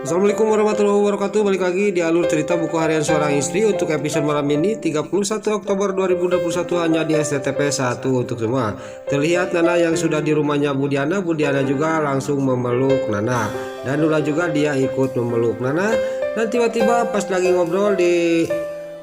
Assalamualaikum warahmatullahi wabarakatuh. Balik lagi di alur cerita buku harian seorang istri untuk episode malam ini 31 Oktober 2021 hanya di STTP 1 untuk semua. Terlihat Nana yang sudah di rumahnya Bu Diana juga langsung memeluk Nana, dan Lula juga dia ikut memeluk Nana. Dan tiba-tiba pas lagi ngobrol di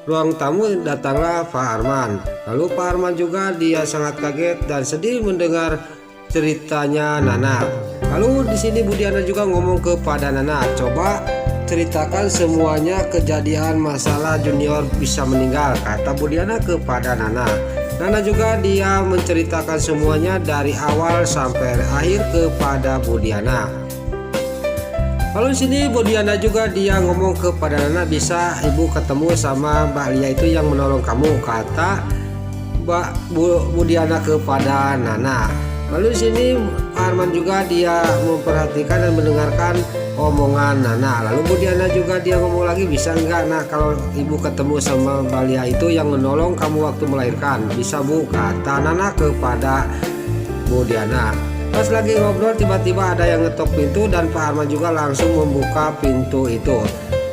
ruang tamu datanglah Pak Arman. Lalu Pak Arman juga dia sangat kaget dan sedih mendengar ceritanya Nana. Lalu di sini Bu Diana juga ngomong kepada Nana, coba ceritakan semuanya kejadian masalah Junior bisa meninggal, kata Bu Diana kepada Nana. Nana juga dia menceritakan semuanya dari awal sampai akhir kepada Bu Diana. Lalu di sini Bu Diana juga dia ngomong kepada Nana, bisa ibu ketemu sama Mbak Lia itu yang menolong kamu, kata Bu Diana kepada Nana. Lalu di sini Pak Arman juga dia memperhatikan dan mendengarkan omongan Nana. Lalu Bu Diana juga dia ngomong lagi, bisa enggak nak kalau ibu ketemu sama Mbak Lia itu yang menolong kamu waktu melahirkan? Bisa Bu, kata Nana kepada Bu Diana. Pas lagi ngobrol tiba-tiba ada yang ngetok pintu dan Pak Arman juga langsung membuka pintu itu.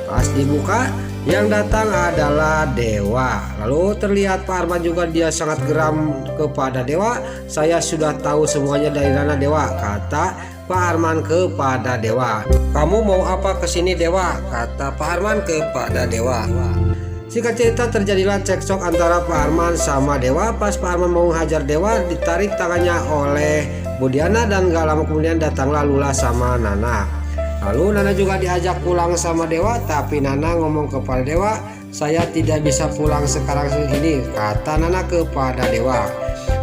Pas dibuka yang datang adalah Dewa. Lalu terlihat Pak Arman juga dia sangat geram kepada Dewa. Saya sudah tahu semuanya dari Nana Dewa, kata Pak Arman kepada Dewa. Kamu mau apa kesini Dewa, kata Pak Arman kepada Dewa. Singkat cerita terjadilah cekcok antara Pak Arman sama Dewa. Pas Pak Arman mau hajar Dewa ditarik tangannya oleh Bu Diana dan gak lama kemudian datanglah Lula sama Nana. Lalu Nana juga diajak pulang sama Dewa, tapi Nana ngomong kepada Dewa, saya tidak bisa pulang sekarang ini, kata Nana kepada Dewa.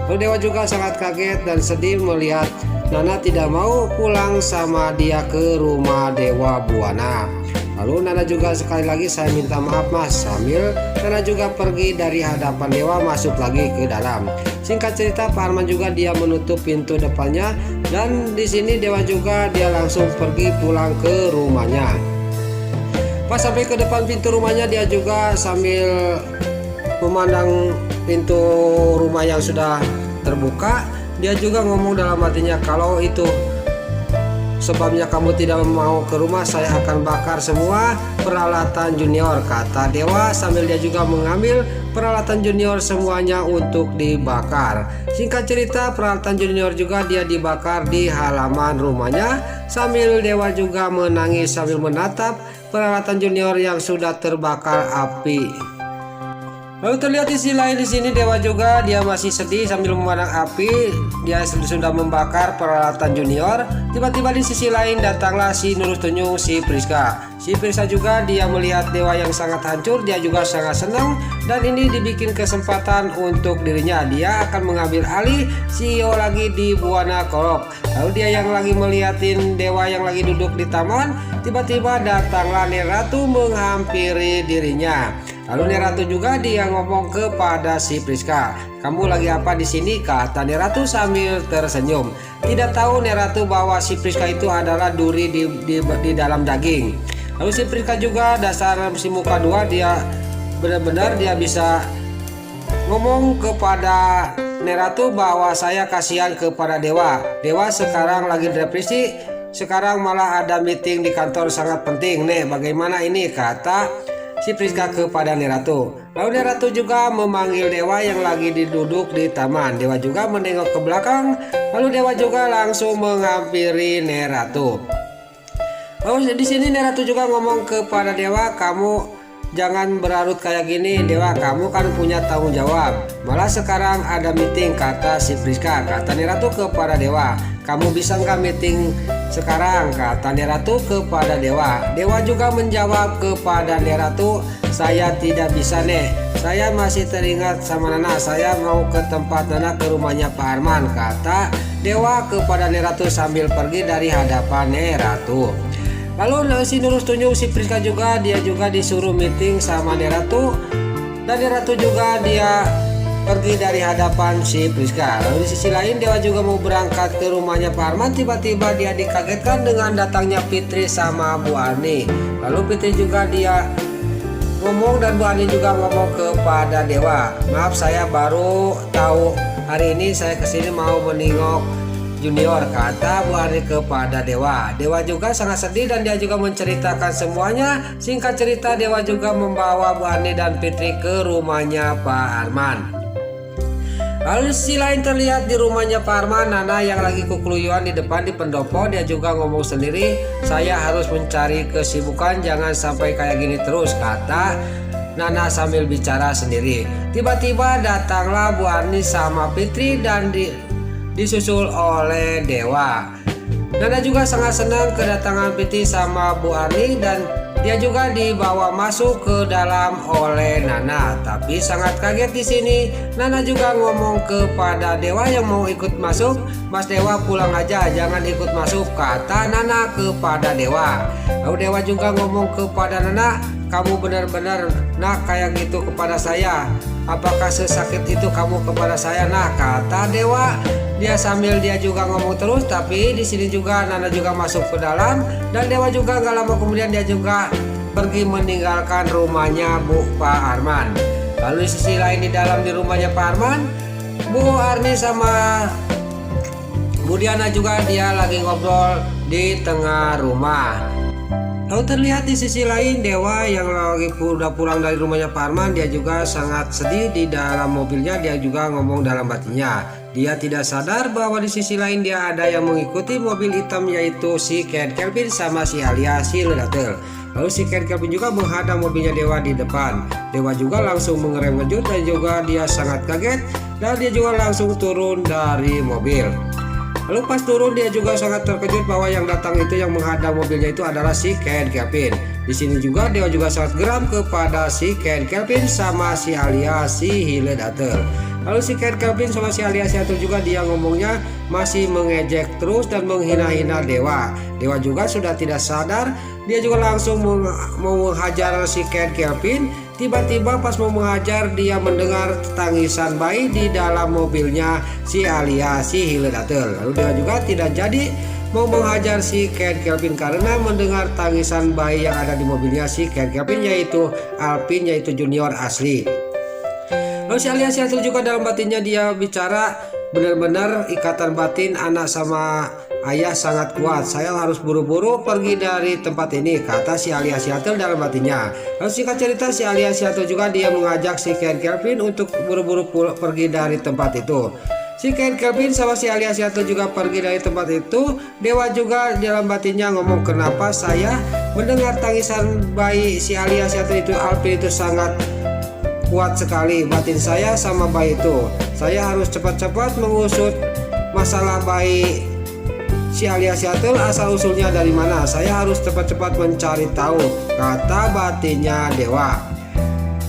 Lalu Dewa juga sangat kaget dan sedih melihat Nana tidak mau pulang sama dia ke rumah Dewa Buana. Lalu Nana juga sekali lagi, saya minta maaf mas, sambil Nana juga pergi dari hadapan Dewa masuk lagi ke dalam. Singkat cerita Pak Arman juga dia menutup pintu depannya dan di sini Dewa juga dia langsung pergi pulang ke rumahnya. Pas sampai ke depan pintu rumahnya dia juga sambil memandang pintu rumah yang sudah terbuka, dia juga ngomong dalam hatinya, kalau itu sebabnya kamu tidak mau ke rumah, saya akan bakar semua peralatan Junior, kata Dewa sambil dia juga mengambil peralatan Junior semuanya untuk dibakar. Singkat cerita peralatan Junior juga dia dibakar di halaman rumahnya sambil Dewa juga menangis sambil menatap peralatan Junior yang sudah terbakar api. Lalu terlihat di sisi lain di sini Dewa juga dia masih sedih sambil memandang api. Dia sudah membakar peralatan Junior. Tiba-tiba di sisi lain datanglah si Nurus Tunjung, si Priska. Si Priska juga dia melihat Dewa yang sangat hancur, dia juga sangat senang dan ini dibikin kesempatan untuk dirinya. Dia akan mengambil alih CEO lagi di Buana Corp. Lalu dia yang lagi melihatin Dewa yang lagi duduk di taman, tiba-tiba datanglah Neratu menghampiri dirinya. Lalu Neratu juga dia ngomong kepada si Priska, kamu lagi apa di sini, kata Neratu sambil tersenyum. Tidak tahu Neratu bahwa si Priska itu adalah duri di dalam daging. Lalu si Priska juga dasar si muka dua, dia benar-benar dia bisa ngomong kepada Neratu bahwa saya kasihan kepada Dewa. Dewa sekarang lagi depresi, sekarang malah ada meeting di kantor sangat penting. Nih bagaimana ini, kata si Priska kepada Neratu. Lalu Neratu juga memanggil Dewa yang lagi duduk di taman. Dewa juga menengok ke belakang. Lalu Dewa juga langsung menghampiri Neratu. Lalu di sini Neratu juga ngomong kepada Dewa, kamu jangan berlarut kayak gini Dewa, kamu kan punya tanggung jawab. Malah sekarang ada meeting, kata si Priska. Kata Neratu kepada Dewa, kamu bisa nggak meeting sekarang, kata Neratu kepada Dewa. Dewa juga menjawab kepada Neratu, saya tidak bisa nih, saya masih teringat sama Nana, saya mau ke tempat Nana ke rumahnya Pak Arman, kata Dewa kepada Neratu sambil pergi dari hadapan Neratu. Lalu si Nurus Tunjung, si Priska juga dia juga disuruh meeting sama Neratu dan Neratu juga dia pergi dari hadapan si Priska. Lalu di sisi lain Dewa juga mau berangkat ke rumahnya Pak Arman, tiba-tiba dia dikagetkan dengan datangnya Fitri sama Bu Ani. Lalu Fitri juga dia ngomong dan Bu Ani juga ngomong kepada Dewa, maaf saya baru tahu hari ini, saya kesini mau menengok junior, kata Bu Arni kepada Dewa. Dewa juga sangat sedih dan dia juga menceritakan semuanya. Singkat cerita, Dewa juga membawa Bu Arni dan Fitri ke rumahnya Pak Arman. Lalu di sisi lain terlihat di rumahnya Pak Arman, Nana yang lagi kukluyuan di depan di pendopo. Dia juga ngomong sendiri, saya harus mencari kesibukan, jangan sampai kayak gini terus, kata Nana sambil bicara sendiri. Tiba-tiba datanglah Bu Arni sama Fitri dan disusul oleh Dewa. Nana juga sangat senang kedatangan Fitri sama Bu Arni dan dia juga dibawa masuk ke dalam oleh Nana. Tapi sangat kaget di sini. Nana juga ngomong kepada Dewa yang mau ikut masuk, Mas Dewa pulang aja, jangan ikut masuk, kata Nana kepada Dewa. Lalu Dewa juga ngomong kepada Nana, kamu benar-benar nak kayak gitu kepada saya. Apakah sesakit itu kamu kepada saya, nak, kata Dewa. Dia sambil dia juga ngomong terus, tapi di sini juga Nana juga masuk ke dalam dan Dewa juga gak lama kemudian dia juga pergi meninggalkan rumahnya Pak Arman. Lalu di sisi lain di dalam di rumahnya Pak Arman, Bu Arni sama Bu Diana juga dia lagi ngobrol di tengah rumah. Lalu terlihat di sisi lain Dewa yang lagi udah pulang dari rumahnya Pak Arman, dia juga sangat sedih di dalam mobilnya. Dia juga ngomong dalam hatinya, dia tidak sadar bahwa di sisi lain dia ada yang mengikuti mobil hitam, yaitu si Ken Kelvin sama si Alia si Ledatel. Lalu si Ken Kelvin juga menghadang mobilnya Dewa di depan. Dewa juga langsung mengerem ngejut dan juga dia sangat kaget dan dia juga langsung turun dari mobil. Lalu pas turun dia juga sangat terkejut bahwa yang datang itu yang menghadang mobilnya itu adalah si Ken Kelvin. Di sini juga Dewa juga sangat geram kepada si Ken Kelvin sama si Alia si Hiledatel. Lalu si Ken Kelvin sama si Alia si Hiledatel juga dia ngomongnya masih mengejek terus dan menghina-hina Dewa. Dewa juga sudah tidak sadar, dia juga langsung mau menghajar si Ken Kelvin. Tiba-tiba pas mau menghajar dia mendengar tangisan bayi di dalam mobilnya si Alia si Hiledatel. Lalu dia juga tidak jadi mau menghajar si Ken Kelvin karena mendengar tangisan bayi yang ada di mobilnya si Ken Kelvin, yaitu Alvin, yaitu junior asli. Lalu si Alia si Hiledatel juga dalam batinnya dia bicara, benar-benar ikatan batin anak sama ayah sangat kuat, saya harus buru-buru pergi dari tempat ini, kata si Alia si Hiledatel dalam batinnya. Lalu singkat cerita si Alia si Hiledatel juga dia mengajak si Ken Kelvin untuk buru-buru pergi dari tempat itu. Si Ken Kelvin sama si Alia si Hiledatel juga pergi dari tempat itu. Dewa juga dalam batinnya ngomong, kenapa saya mendengar tangisan bayi si Alia si Hiledatel itu Alvin itu sangat kuat sekali batin saya sama bayi itu. Saya harus cepat-cepat mengusut masalah bayi si Alia si Hiledatel asal usulnya dari mana. Saya harus cepat-cepat mencari tahu, kata batinnya Dewa.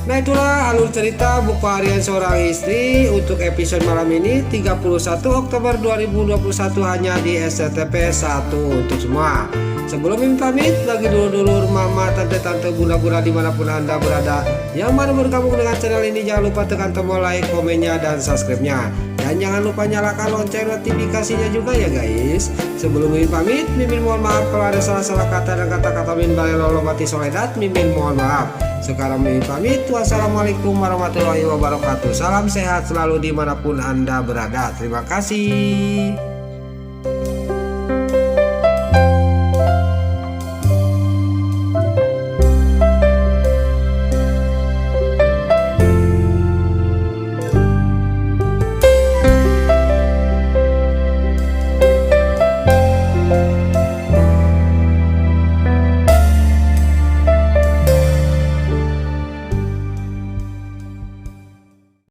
Nah itulah alur cerita buku harian seorang istri untuk episode malam ini 31 Oktober 2021 hanya di SCTP 1 untuk semua. Sebelum Mimin pamit, bagi dulur-dulur, mama, tante-tante, bunda-bunda dimanapun anda berada yang baru bergabung dengan channel ini, jangan lupa tekan tombol like, komennya, dan subscribe-nya. Dan jangan lupa nyalakan lonceng notifikasinya juga ya guys. Sebelum Mimin pamit, Mimin mohon maaf kalau ada salah-salah kata dan kata-kata Mimin balelo mati soledat, Mimin mohon maaf. Sekarang Mimin pamit, wassalamualaikum warahmatullahi wabarakatuh. Salam sehat selalu dimanapun anda berada. Terima kasih.